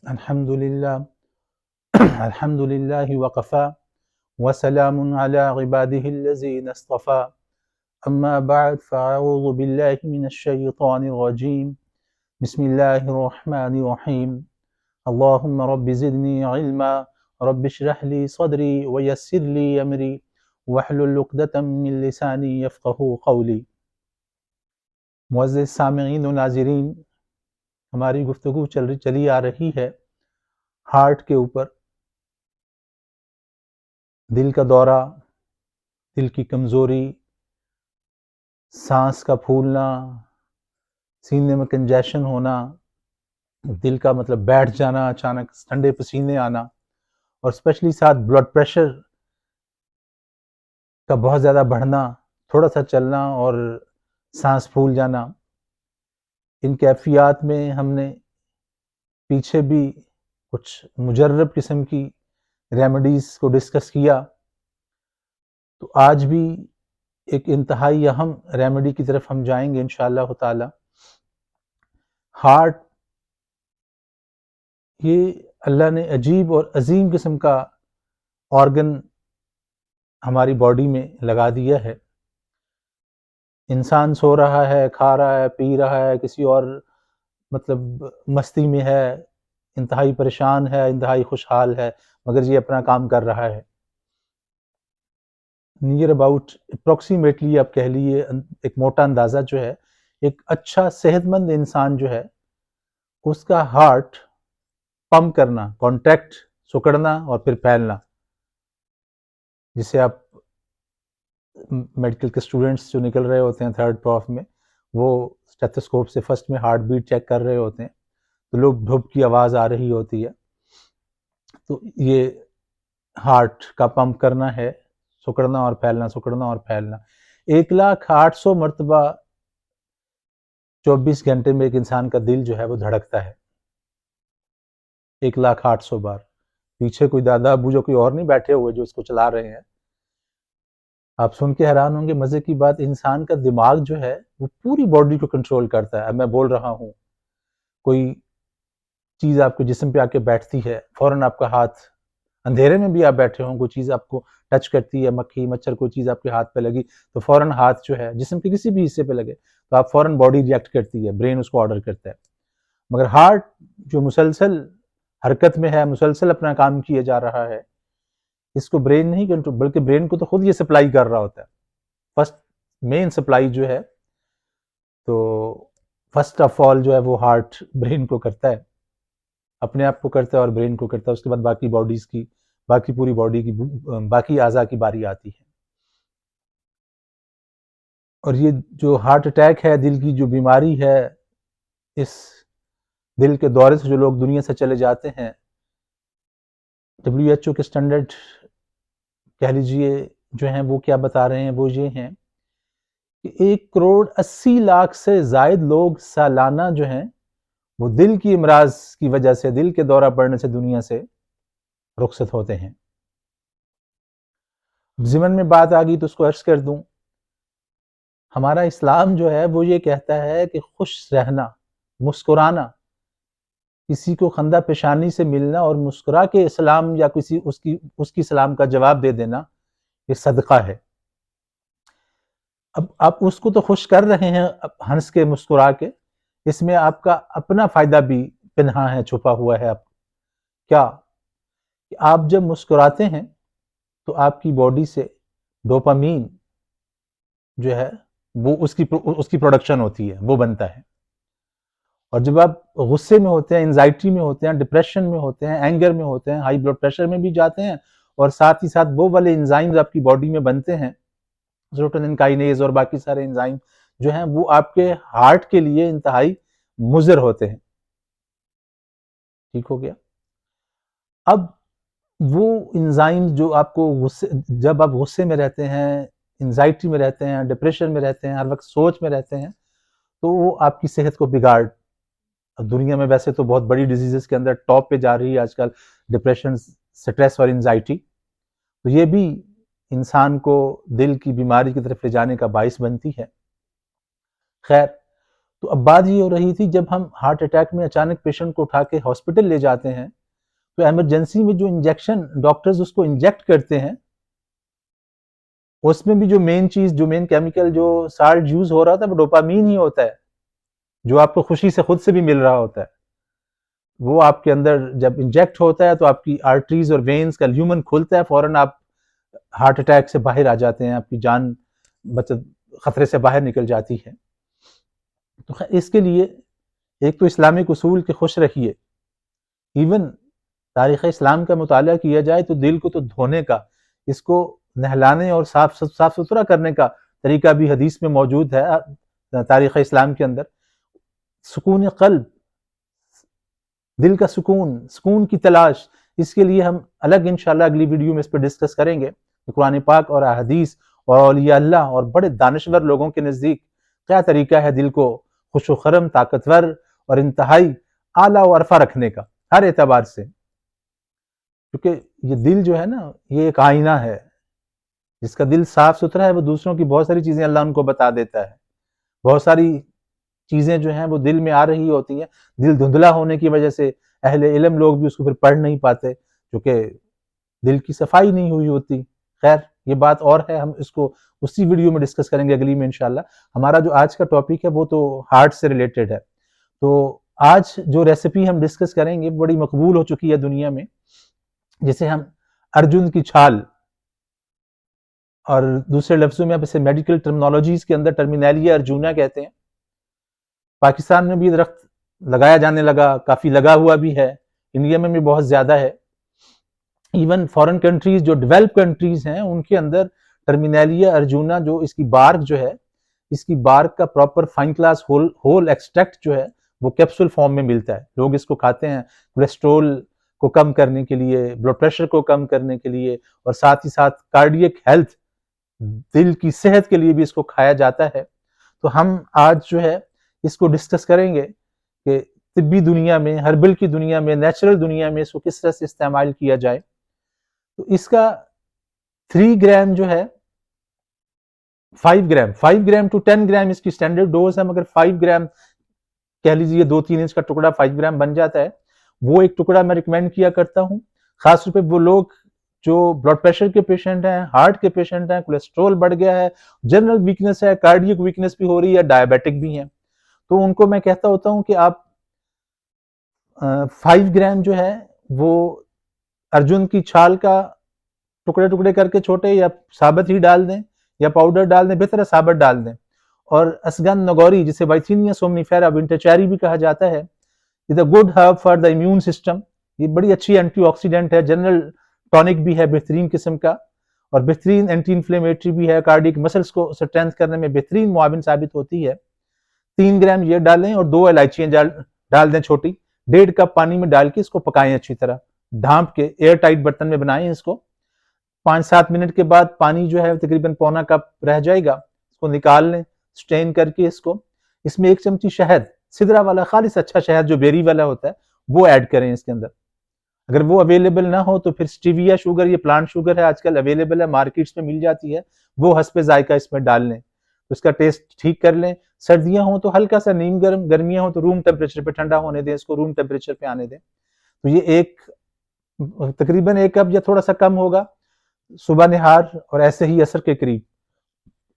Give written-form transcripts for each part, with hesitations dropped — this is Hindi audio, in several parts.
अल्हम्दुलिल्लाह अल्हम्दुलिल्लाहि वक़फ़ा वसलामुन अला इबादिहिल्लज़ीना इस्तफ़ा अम्मा बअद फ़अऊज़ु बिल्लाहि मिनश शैतानिर रजीम बिस्मिल्लाहिर रहमानिर रहीम अल्लाहुम्मा रब्बि ज़िदनी इल्मा रब्बि इश्रह ली सदरी व यस्सिर ली अमरी वहलुल उक़दतम मिन लिसानी यफ़क़हू क़ौली। मुअज़्ज़िज़ सामिईन व नाज़रीन, हमारी गुफ्तगू चली आ रही है हार्ट के ऊपर। दिल का दौरा, दिल की कमज़ोरी, सांस का फूलना, सीने में कंजेशन होना, दिल का मतलब बैठ जाना, अचानक ठंडे पसीने आना और स्पेशली साथ ब्लड प्रेशर का बहुत ज़्यादा बढ़ना, थोड़ा सा चलना और सांस फूल जाना। इन कैफियत में हमने पीछे भी कुछ मुजर्रब किस्म की रेमेडीज़ को डिस्कस किया, तो आज भी एक इंतहाई अहम रेमेडी की तरफ हम जाएंगे इंशाअल्लाह ताला। हार्ट, ये अल्लाह ने अजीब और अजीम किस्म का ऑर्गन हमारी बॉडी में लगा दिया है। इंसान सो रहा है, खा रहा है, पी रहा है, किसी और मतलब मस्ती में है, इंतहाई परेशान है, इंतहाई खुशहाल है, मगर ये अपना काम कर रहा है। नियर अबाउट अप्रॉक्सीमेटली आप कह लीजिए, एक मोटा अंदाज़ा जो है, एक अच्छा सेहतमंद इंसान जो है उसका हार्ट पंप करना, कॉन्ट्रैक्ट, सिकुड़ना और फिर फैलना, जिसे आप मेडिकल के स्टूडेंट्स जो निकल रहे होते हैं थर्ड प्रॉफ में, वो स्टेथोस्कोप से फर्स्ट में हार्ट बीट चेक कर रहे होते हैं, तो लोग धुप की आवाज़ आ रही होती है। तो ये हार्ट का पंप करना है, सिकुड़ना और फैलना, सिकुड़ना और फैलना। 1,08,000 मरतबा 24 घंटे में एक इंसान का दिल जो है वो धड़कता है। 1,08,000 बार। पीछे कोई दादा अबू जो कोई और नहीं बैठे हुए जो इसको चला रहे हैं। आप सुन के हैरान होंगे, मजे की बात, इंसान का दिमाग जो है वो पूरी बॉडी को कंट्रोल करता है। अब मैं बोल रहा हूँ, कोई चीज आपके जिस्म पे आके बैठती है, फौरन आपका हाथ, अंधेरे में भी आप बैठे हों, कोई चीज आपको टच करती है, मक्खी मच्छर कोई चीज आपके हाथ पे लगी, तो फौरन हाथ जो है जिस्म के किसी भी हिस्से पे लगे तो आप फौरन बॉडी रिएक्ट करती है, ब्रेन उसको ऑर्डर करता है। मगर हार्ट जो मुसलसल हरकत में है, मुसलसल अपना काम किए जा रहा है, इसको ब्रेन नहीं कंट्रोल, बल्कि ब्रेन को तो खुद ये सप्लाई कर रहा होता है। फर्स्ट मेन सप्लाई जो है, तो फर्स्ट ऑफ ऑल जो है वो हार्ट ब्रेन को करता है, अपने आप को करता है और ब्रेन को करता है। उसके बाद बाकी बॉडीज की, बाकी पूरी बॉडी की, बाकी आज़ा की बारी आती है। और ये जो हार्ट अटैक है, दिल की जो बीमारी है, इस दिल के दौरे से जो लोग दुनिया से चले जाते हैं, WHO के स्टैंडर्ड कह लीजिए जो हैं वो क्या बता रहे हैं, वो ये हैं कि 1,80,00,000 से ज़ायद लोग सालाना जो हैं वो दिल की इमराज की वजह से, दिल के दौरा पड़ने से दुनिया से रुखसत होते हैं। ज़िमन में बात आ गई तो उसको अर्ज कर दूं, हमारा इस्लाम जो है वो ये कहता है कि खुश रहना, मुस्कुराना, किसी को खंदा पेशानी से मिलना और मुस्कुरा के सलाम या किसी उसकी सलाम का जवाब दे देना, ये सदका है। अब आप उसको तो खुश कर रहे हैं हंस के, मुस्कुरा के, इसमें आपका अपना फायदा भी पिन्हा है, छुपा हुआ है। आप क्या, कि आप जब मुस्कुराते हैं तो आपकी बॉडी से डोपामीन जो है वो उसकी प्रोडक्शन होती है, वो बनता है। और जब आप गुस्से में होते हैं, एंजाइटी में होते हैं, डिप्रेशन में होते हैं, एंगर में होते हैं, हाई ब्लड प्रेशर में भी जाते हैं, और साथ ही साथ वो वाले एंजाइम्स आपकी बॉडी में बनते हैं, सेरोटोनिन काइनेज और बाकी सारे एंजाइम जो हैं वो आपके हार्ट के लिए इंतहाई मुज़र होते हैं। ठीक हो गया। अब वो एंजाइम जो आपको गुस्से, जब आप गुस्से में रहते हैं, एंजाइटी में रहते हैं, डिप्रेशन में रहते हैं, हर वक्त सोच में रहते हैं, तो वो आपकी सेहत को बिगाड़, दुनिया में वैसे तो बहुत बड़ी डिजीजेस के अंदर टॉप पे जा रही है आजकल डिप्रेशन, स्ट्रेस और एंजाइटी, तो ये भी इंसान को दिल की बीमारी की तरफ ले जाने का बाइस बनती है। खैर, तो अब बात ये हो रही थी, जब हम हार्ट अटैक में अचानक पेशेंट को उठा के हॉस्पिटल ले जाते हैं, तो इमरजेंसी में जो इंजेक्शन डॉक्टर्स उसको इंजेक्ट करते हैं, उसमें भी जो मेन चीज, जो मेन केमिकल, जो साल्ट यूज हो रहा था, वो डोपामीन ही होता है, जो आपको खुशी से खुद से भी मिल रहा होता है। वो आपके अंदर जब इंजेक्ट होता है तो आपकी आर्टरीज और वेन्स का ल्यूमन खुलता है, फौरन आप हार्ट अटैक से बाहर आ जाते हैं, आपकी जान मतलब खतरे से बाहर निकल जाती है। तो इसके लिए एक तो इस्लामिक उसूल के खुश रखिए। इवन तारीख़ इस्लाम का मुताला किया जाए तो दिल को तो धोने का, इसको नहलाने और साफ सुथरा करने का तरीका भी हदीस में मौजूद है तारीख़ इस्लाम के अंदर। सुकून क़ल्ब, दिल का सुकून की तलाश, इसके लिए हम अलग इंशाल्लाह अगली वीडियो में इस पर डिस्कस करेंगे। कुरान पाक और अहदीस और औलिया अल्लाह और बड़े दानिशवर लोगों के नज़दीक क्या तरीका है दिल को खुशो खरम, ताकतवर और इंतहाई आला और अरफा रखने का, हर एतबार से। क्योंकि ये दिल जो है ना, ये एक आईना है। जिसका दिल साफ सुथरा है वो दूसरों की बहुत सारी चीजें अल्लाह उनको बता देता है। बहुत सारी चीजें जो हैं वो दिल में आ रही होती हैं। दिल धुंधला होने की वजह से अहले इल्म लोग भी उसको फिर पढ़ नहीं पाते, क्योंकि दिल की सफाई नहीं हुई होती। खैर, ये बात और है, हम इसको उसी वीडियो में डिस्कस करेंगे अगली में इंशाल्लाह। हमारा जो आज का टॉपिक है वो तो हार्ट से रिलेटेड है। तो आज जो रेसिपी हम डिस्कस करेंगे बड़ी मकबूल हो चुकी है दुनिया में, जिसे हम अर्जुन की छाल, और दूसरे लफ्जों में आप इसे मेडिकल टर्मिनोलॉजीज के अंदर टर्मिनेलिया अर्जुना कहते हैं। पाकिस्तान में भी दरख्त लगाया जाने लगा, काफी लगा हुआ भी है, इंडिया में भी बहुत ज्यादा है। इवन फॉरेन कंट्रीज, जो डेवलप कंट्रीज हैं, उनके अंदर टर्मिनेलिया अर्जुना, जो इसकी बार्क जो है, इसकी बार्क का proper fine class whole extract जो है वो कैप्सूल फॉर्म में मिलता है। लोग इसको खाते हैं कोलेस्ट्रोल को कम करने के लिए, ब्लड प्रेशर को कम करने के लिए, और साथ ही साथ कार्डियक हेल्थ, दिल की सेहत के लिए भी इसको खाया जाता है। तो हम आज जो है इसको डिस्कस करेंगे कि तिब्बी दुनिया में, हर्बल की दुनिया में, नेचुरल दुनिया में इसको किस तरह से इस्तेमाल किया जाए। तो इसका 3 ग्राम जो है, 5 ग्राम टू 10 ग्राम इसकी स्टैंडर्ड डोज है, मगर 5 ग्राम कह लीजिए 2-3 इंच का टुकड़ा 5 ग्राम बन जाता है। वो एक टुकड़ा मैं रिकमेंड किया करता हूँ, खासतौर पे वो लोग जो ब्लड प्रेशर के पेशेंट हैं, हार्ट के पेशेंट हैं, कोलेस्ट्रॉल बढ़ गया है, जनरल वीकनेस है, कार्डियक वीकनेस भी हो रही है, डायबिटिक भी हैं, तो उनको मैं कहता होता हूँ कि आप 5 ग्राम जो है वो अर्जुन की छाल का टुकड़े टुकड़े करके छोटे, या साबत ही डाल दें या पाउडर डाल दें, बेहतर है साबत डाल दें। और असगन नगौरी, जिसे वाइथीनिया सोमनिफेरा विंटर चेरी भी कहा जाता है, is a good herb for the immune system. ये बड़ी अच्छी एंटीऑक्सीडेंट है, जनरल टॉनिक भी है बेहतरीन किस्म का, और बेहतरीन एंटी इन्फ्लेमेटरी भी है, कार्डियक मसल्स को स्ट्रेंथ करने में बेहतरीन मुआविन साबित होती है। 3 ग्राम ये डालें और 2 इलायचियां डाल दें छोटी, 1.5 कप पानी में डाल के इसको पकाएं अच्छी तरह, ढांप के एयर टाइट बर्तन में बनाएं इसको। 5-7 मिनट के बाद पानी जो है तकरीबन पौना कप रह जाएगा, इसको निकाल लें, स्ट्रेन करके इसमें 1 चमची शहद, सिदरा वाला खालिस अच्छा शहद जो बेरी वाला होता है, वो ऐड करें इसके अंदर। अगर वो अवेलेबल ना हो तो फिर स्टीविया शुगर, ये प्लांट शुगर है, आजकल अवेलेबल है, मार्केट्स में मिल जाती है, वो हस्बे जायका इसमें डाल लें, तो इसका टेस्ट ठीक कर लें। सर्दियां हो तो हल्का सा नीम गर्म, गर्मियां हो तो रूम टेम्परेचर पे ठंडा होने दें, इसको रूम टेम्परेचर पे आने दें। तो ये तकरीबन 1 कप या थोड़ा सा कम होगा सुबह निहार, और ऐसे ही असर के करीब।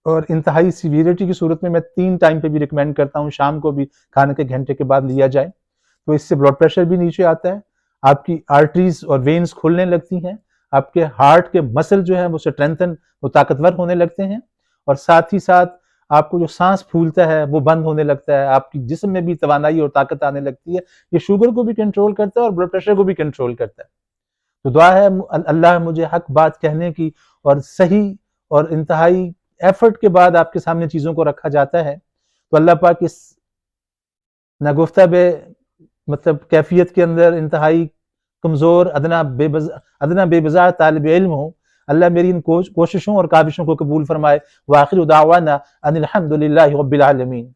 और इंतहाई सीवियरिटी की सूरत में मैं 3 टाइम पे भी रिकमेंड करता हूँ, शाम को भी खाने के घंटे के बाद लिया जाए, तो इससे ब्लड प्रेशर भी नीचे आता है, आपकी आर्टरीज और वेन्स खुलने लगती हैं, आपके हार्ट के मसल जो है वो स्ट्रेंथन, वो ताकतवर होने लगते हैं, और साथ ही साथ आपको जो सांस फूलता है वो बंद होने लगता है, आपकी जिस्म में भी तवानाई और ताकत आने लगती है। ये शुगर को भी कंट्रोल करता है और ब्लड प्रेशर को भी कंट्रोल करता है। तो दुआ है अल्लाह मुझे हक बात कहने की, और सही और इंतहाई एफर्ट के बाद आपके सामने चीज़ों को रखा जाता है। तो अल्लाह पाक इस नगुफ्ता बे मतलब कैफियत के अंदर इंतहाई कमज़ोर, अदना बेबज़ा तालिब इल्म हूँ, अल्लाह मेरी इन कोशिशों और काविशों को कबूल फरमाए। व आखिर दावाना अनिल हम्दुलिल्लाहि रब्बिल आलमीन।